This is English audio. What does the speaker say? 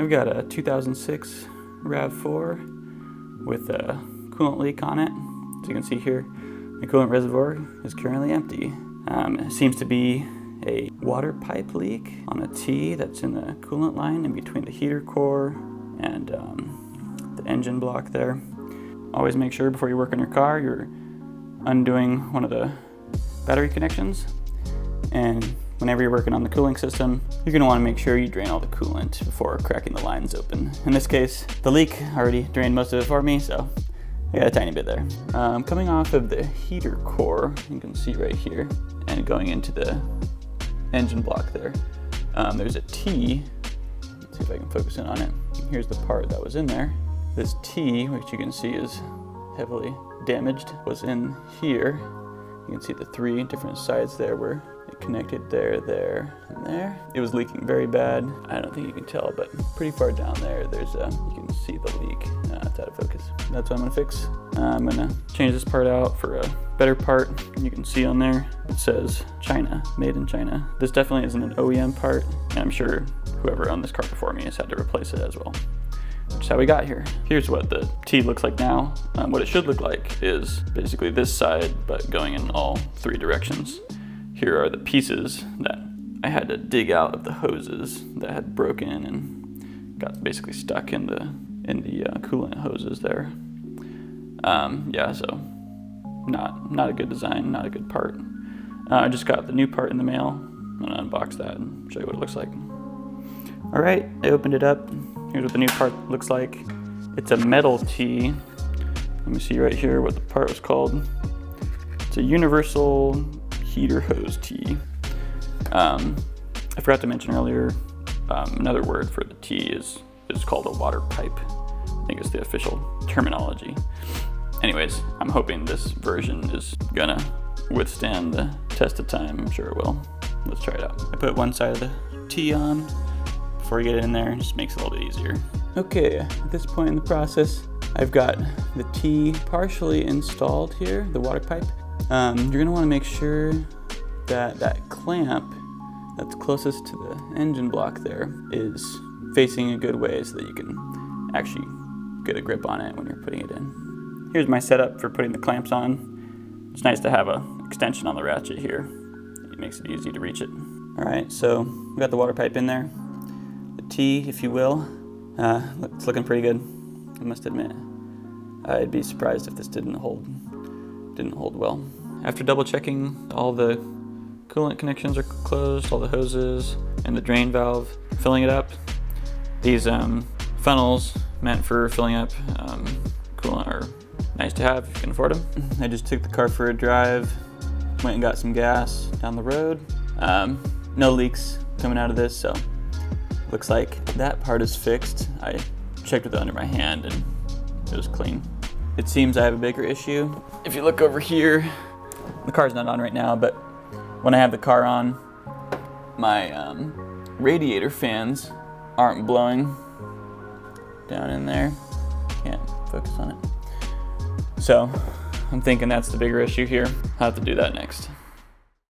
I've got a 2006 RAV4 with a coolant leak on it. As you can see here, the coolant reservoir is currently empty. It seems to be a water pipe leak on a T that's in the coolant line in between the heater core and the engine block there. Always make sure before you work on your car you're undoing one of the battery connections, and whenever you're working on the cooling system, you're going to want to make sure you drain all the coolant before cracking the lines open. In this case, the leak already drained most of it for me, so I got a tiny bit there. Coming off of the heater core, you can see right here, and going into the engine block there, there's a T. Let's see if I can focus in on it. Here's the part that was in there. This T, which you can see is heavily damaged, was in here. You can see the 3 different sides there where it connected there, there, and there. It was leaking very bad. I don't think you can tell, but pretty far down there, there's you can see the leak. It's out of focus. That's what I'm gonna fix. I'm gonna change this part out for a better part. You can see on there, it says China, made in China. This definitely isn't an OEM part, and I'm sure whoever owned this car before me has had to replace it as well. Which is how we got here. Here's what the T looks like now. What it should look like is basically this side, but going in all 3 directions. Here are the pieces that I had to dig out of the hoses that had broken and got basically stuck in the coolant hoses there. Yeah, so not a good design, not a good part. I just got the new part in the mail. I'm gonna unbox that and show you what it looks like. All right, I opened it up. Here's what the new part looks like. It's a metal T. Let me see right here what the part was called. It's a universal heater hose T. I forgot to mention earlier, another word for the T is called a water pipe. I think it's the official terminology. Anyways, I'm hoping this version is gonna withstand the test of time. I'm sure it will. Let's try it out. I put one side of the T on before you get it in there. It just makes it a little bit easier. Okay, at this point in the process, I've got the T partially installed here, the water pipe. You're gonna wanna make sure that that clamp that's closest to the engine block there is facing a good way so that you can actually get a grip on it when you're putting it in. Here's my setup for putting the clamps on. It's nice to have an extension on the ratchet here. It makes it easy to reach it. All right, so we got the water pipe in there. The T, if you will, it's looking pretty good, I must admit. I'd be surprised if this didn't hold well. After double checking, all the coolant connections are closed, all the hoses and the drain valve, filling it up. These funnels meant for filling up coolant are nice to have if you can afford them. I just took the car for a drive, went and got some gas down the road. No leaks coming out of this, so looks like that part is fixed. I checked with it under my hand and it was clean. It seems I have a bigger issue. If you look over here, the car's not on right now, but when I have the car on, my radiator fans aren't blowing down in there. Can't focus on it. So I'm thinking that's the bigger issue here. I'll have to do that next.